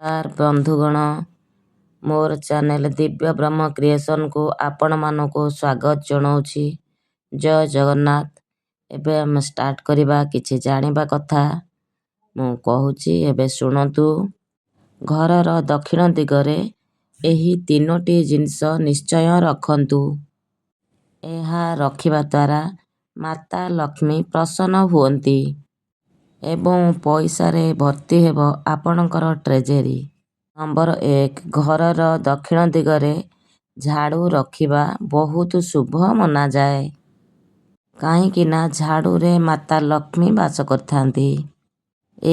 ବନ୍ଧୁଗଣ, ମୋର ଚ୍ୟାନେଲ ଦିବ୍ୟ ବ୍ରହ୍ମ କ୍ରିଏସନକୁ ଆପଣମାନଙ୍କୁ ସ୍ୱାଗତ ଜଣାଉଛି। ଜୟ ଜଗନ୍ନାଥ। ଏବେ ଆମେ ଷ୍ଟାର୍ଟ କରିବା କିଛି ଜାଣିବା କଥା। ମୁଁ କହୁଛି, ଏବେ ଶୁଣନ୍ତୁ। ଘରର ଦକ୍ଷିଣ ଦିଗରେ ଏହି ତିନୋଟି ଜିନିଷ ନିଶ୍ଚୟ ରଖନ୍ତୁ। ଏହା ରଖିବା ଦ୍ୱାରା ମାତା ଲକ୍ଷ୍ମୀ ପ୍ରସନ୍ନ ହୁଅନ୍ତି ଏବଂ ପଇସାରେ ଭର୍ତ୍ତି ହେବ ଆପଣଙ୍କର ଟ୍ରେଜେରୀ। ନମ୍ବର 1, ଘରର ଦକ୍ଷିଣ ଦିଗରେ ଝାଡ଼ୁ ରଖିବା ବହୁତ ଶୁଭ ମନାଯାଏ। କାହିଁକି ନା ଝାଡ଼ୁରେ ମାତା ଲକ୍ଷ୍ମୀ ବାସ କରିଥାନ୍ତି।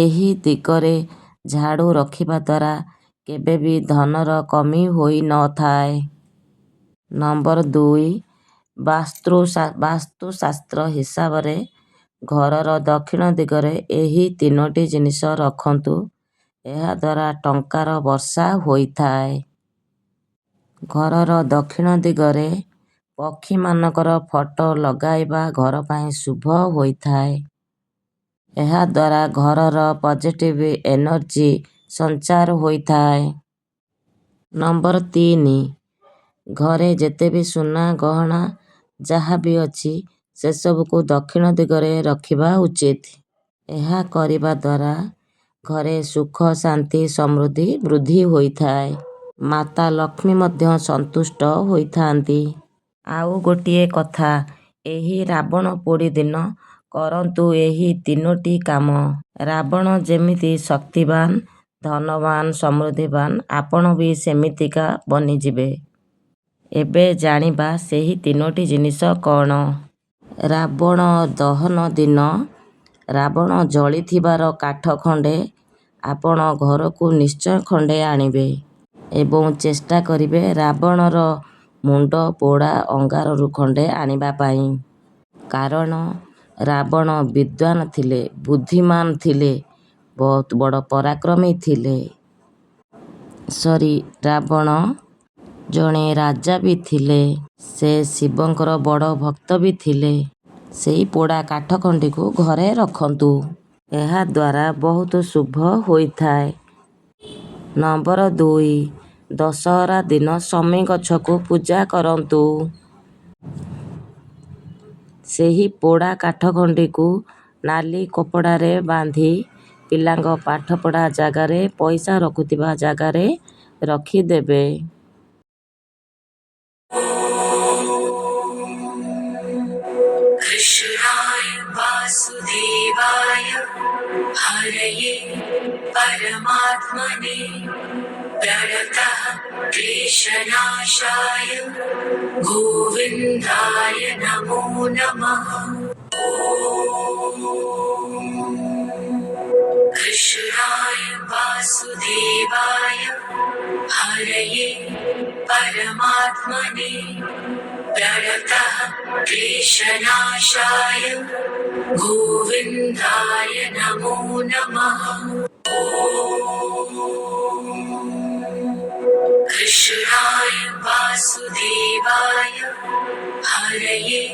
ଏହି ଦିଗରେ ଝାଡ଼ୁ ରଖିବା ଦ୍ୱାରା କେବେ ବି ଧନର କମି ହୋଇନଥାଏ। ନମ୍ବର 2, ବାସ୍ତୁଶାସ୍ତ୍ର ହିସାବରେ ଘରର ଦକ୍ଷିଣ ଦିଗରେ ଏହି ତିନୋଟି ଜିନିଷ ରଖନ୍ତୁ। ଏହା ଦ୍ୱାରା ଟଙ୍କାର ବର୍ଷା ହୋଇଥାଏ। ଘରର ଦକ୍ଷିଣ ଦିଗରେ ପକ୍ଷୀମାନଙ୍କର ଫଟୋ ଲଗାଇବା ଘର ପାଇଁ ଶୁଭ ହୋଇଥାଏ। ଏହା ଦ୍ୱାରା ଘରର ପଜିଟିଭ ଏନର୍ଜି ସଞ୍ଚାର ହୋଇଥାଏ। ନମ୍ବର 3, ଘରେ ଯେତେ ବି ସୁନା ଗହଣା ଯାହା ବି ଅଛି ସେସବୁକୁ ଦକ୍ଷିଣ ଦିଗରେ ରଖିବା ଉଚିତ। ଏହା କରିବା ଦ୍ୱାରା ଘରେ ସୁଖ, ଶାନ୍ତି, ସମୃଦ୍ଧି ବୃଦ୍ଧି ହୋଇଥାଏ। ମାତା ଲକ୍ଷ୍ମୀ ମଧ୍ୟ ସନ୍ତୁଷ୍ଟ ହୋଇଥାନ୍ତି। ଆଉ ଗୋଟିଏ କଥା, ଏହି ରାବଣ ପୋଡ଼ି ଦିନ କରନ୍ତୁ ଏହି ତିନୋଟି କାମ। ରାବଣ ଯେମିତି ଶକ୍ତିବାନ, ଧନବାନ, ସମୃଦ୍ଧିବାନ, ଆପଣ ବି ସେମିତିକା ବନିଯିବେ। ଏବେ ଜାଣିବା ସେହି ତିନୋଟି ଜିନିଷ କ'ଣ? ରାବଣ ଦହନ ଦିନ ରାବଣ ଜଳିଥିବାର କାଠ ଖଣ୍ଡେ ଆପଣ ଘରକୁ ନିଶ୍ଚୟ ଖଣ୍ଡେ ଆଣିବେ ଏବଂ ଚେଷ୍ଟା କରିବେ ରାବଣର ମୁଣ୍ଡ ପୋଡ଼ା ଅଙ୍ଗାରରୁ ଖଣ୍ଡେ ଆଣିବା ପାଇଁ। କାରଣ ରାବଣ ବିଦ୍ୱାନ ଥିଲେ, ବୁଦ୍ଧିମାନ ଥିଲେ, ବହୁତ ବଡ଼ ପରାକ୍ରମୀ ଥିଲେ। ରାବଣ ଜଣେ ରାଜା ବି ଥିଲେ। ସେ ଶିବଙ୍କର ବଡ଼ ଭକ୍ତ ବି ଥିଲେ। ସେହି ପୋଡ଼ା କାଠ ଖଣ୍ଡିକୁ ଘରେ ରଖନ୍ତୁ। ଏହା ଦ୍ୱାରା ବହୁତ ଶୁଭ ହୋଇଥାଏ। ନମ୍ବର 2, ଦଶହରା ଦିନ ଶମୀ ଗଛକୁ ପୂଜା କରନ୍ତୁ। ସେହି ପୋଡ଼ା କାଠ ଖଣ୍ଡିକୁ ନାଲି କପଡ଼ାରେ ବାନ୍ଧି ପିଲାଙ୍କ ପାଠପଢ଼ା ଜାଗାରେ, ପଇସା ରଖୁଥିବା ଜାଗାରେ ରଖିଦେବେ। कृष्णाय वासुदेवाय हरये परमात्मने प्रणतः क्लेशनाशाय गोविन्दाय नमो नमः। कृष्णाय वासुदेवाय हरये परमात्मने प्रणतः क्लेशनाशाय गोविन्दाय नमो नमः। कृष्णाय वासुदेवाय हरये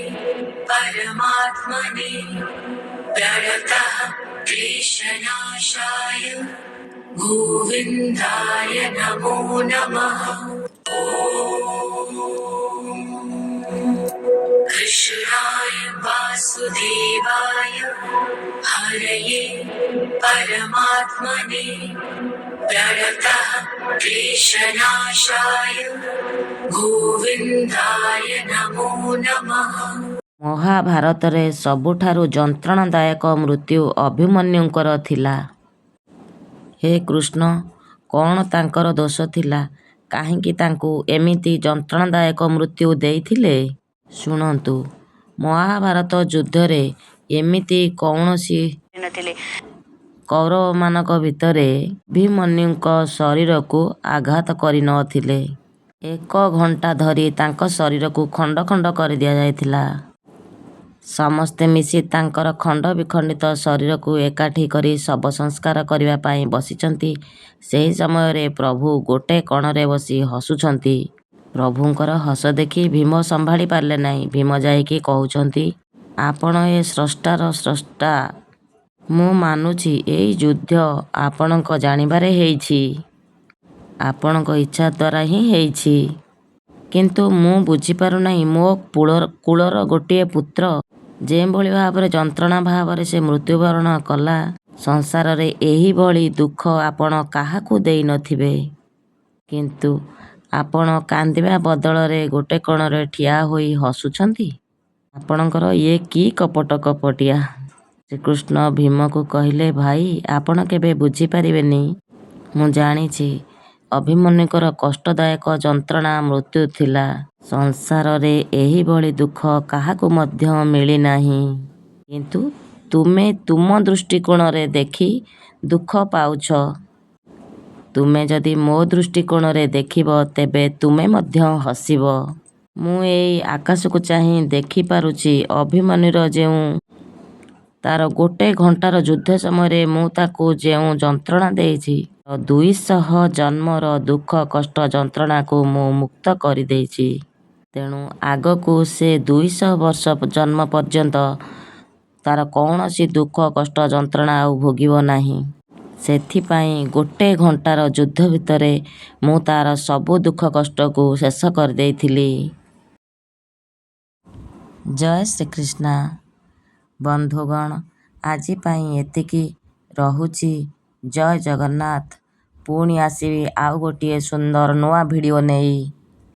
परमात्मने प्रणतः क्लेशनाशाय गोविन्दाय नमो नमः। कृष्णाय वासुदेवाय हरये परमात्मने प्रणतः क्लेशनाशाय गोविन्दाय नमो नमः। ମହାଭାରତରେ ସବୁଠାରୁ ଯନ୍ତ୍ରଣାଦାୟକ ମୃତ୍ୟୁ ଅଭିମନ୍ୟୁଙ୍କର ଥିଲା। ହେ କୃଷ୍ଣ, କ'ଣ ତାଙ୍କର ଦୋଷ ଥିଲା? କାହିଁକି ତାଙ୍କୁ ଏମିତି ଯନ୍ତ୍ରଣାଦାୟକ ମୃତ୍ୟୁ ଦେଇଥିଲେ? ଶୁଣନ୍ତୁ, ମହାଭାରତ ଯୁଦ୍ଧରେ ଏମିତି କୌଣସି କୌରବମାନଙ୍କ ଭିତରେ ଅଭିମନ୍ୟୁଙ୍କ ଶରୀରକୁ ଆଘାତ କରିନଥିଲେ। 1 ଘଣ୍ଟା ଧରି ତାଙ୍କ ଶରୀରକୁ ଖଣ୍ଡ ଖଣ୍ଡ କରିଦିଆଯାଇଥିଲା। ସମସ୍ତେ ମିଶି ତାଙ୍କର ଖଣ୍ଡ ବିଖଣ୍ଡିତ ଶରୀରକୁ ଏକାଠି କରି ଶବ ସଂସ୍କାର କରିବା ପାଇଁ ବସିଛନ୍ତି। ସେହି ସମୟରେ ପ୍ରଭୁ ଗୋଟେ କଣରେ ବସି ହସୁଛନ୍ତି। ପ୍ରଭୁଙ୍କର ହସ ଦେଖି ଭୀମ ସମ୍ଭାଳି ପାରିଲେ ନାହିଁ। ଭୀମ ଯାଇକି କହୁଛନ୍ତି, ଆପଣ ଏ ସ୍ରଷ୍ଟାର ସ୍ରଷ୍ଟା। ମୁଁ ମାନୁଛି ଏଇ ଯୁଦ୍ଧ ଆପଣଙ୍କ ଜାଣିବାରେ ହେଇଛି। ଆପଣଙ୍କ ଇଚ୍ଛା ଦ୍ୱାରା ହିଁ ହେଇଛି। କିନ୍ତୁ ମୁଁ ବୁଝିପାରୁନାହିଁ ମୋ କୁଳର ଗୋଟିଏ ପୁତ୍ର ଯେଉଁଭଳି ଭାବରେ ଯନ୍ତ୍ରଣା ଭାବରେ ସେ ମୃତ୍ୟୁବରଣ କଲା, ସଂସାରରେ ଏହିଭଳି ଦୁଃଖ ଆପଣ କାହାକୁ ଦେଇନଥିବେ। କିନ୍ତୁ ଆପଣ କାନ୍ଦିବା ବଦଳରେ ଗୋଟେ କୋଣରେ ଠିଆ ହୋଇ ହସୁଛନ୍ତି। ଆପଣଙ୍କର ଇଏ କି କପଟିଆ। ଶ୍ରୀକୃଷ୍ଣ ଭୀମକୁ କହିଲେ, ଭାଇ ଆପଣ କେବେ ବୁଝିପାରିବେନି। ମୁଁ ଜାଣିଛି ଅଭିମନ୍ୟୁଙ୍କର କଷ୍ଟଦାୟକ ଯନ୍ତ୍ରଣା ମୃତ୍ୟୁ ଥିଲା। ସଂସାରରେ ଏହିଭଳି ଦୁଃଖ କାହାକୁ ମଧ୍ୟ ମିଳିନାହିଁ। କିନ୍ତୁ ତୁମେ ତୁମ ଦୃଷ୍ଟିକୋଣରେ ଦେଖି ଦୁଃଖ ପାଉଛ। ତୁମେ ଯଦି ମୋ ଦୃଷ୍ଟିକୋଣରେ ଦେଖିବ ତେବେ ତୁମେ ମଧ୍ୟ ହସିବ। ମୁଁ ଏଇ ଆକାଶକୁ ଚାହିଁ ଦେଖିପାରୁଛି ଅଭିମନ୍ୟୁର ତା'ର ଗୋଟେ ଘଣ୍ଟାର ଯୁଦ୍ଧ ସମୟରେ ମୁଁ ତାକୁ ଯେଉଁ ଯନ୍ତ୍ରଣା ଦେଇଛି, 200 ଜନ୍ମର ଦୁଃଖ କଷ୍ଟ ଯନ୍ତ୍ରଣାକୁ ମୁଁ ମୁକ୍ତ କରିଦେଇଛି। ତେଣୁ ଆଗକୁ ସେ 200 ବର୍ଷ ଜନ୍ମ ପର୍ଯ୍ୟନ୍ତ ତା'ର କୌଣସି ଦୁଃଖ କଷ୍ଟ ଯନ୍ତ୍ରଣା ଆଉ ଭୋଗିବ ନାହିଁ। ସେଥିପାଇଁ ଗୋଟେ ଘଣ୍ଟାର ଯୁଦ୍ଧ ଭିତରେ ମୁଁ ତା'ର ସବୁ ଦୁଃଖ କଷ୍ଟକୁ ଶେଷ କରିଦେଇଥିଲି। ଜୟ ଶ୍ରୀକୃଷ୍ଣ। ବନ୍ଧୁଗଣ, ଆଜି ପାଇଁ ଏତିକି। ରହୁଛି। ଜୟ ଜଗନ୍ନାଥ। ପୁଣି ଆସିବି ଆଉ ଗୋଟିଏ ସୁନ୍ଦର ନୂଆ ଭିଡ଼ିଓ ନେଇ।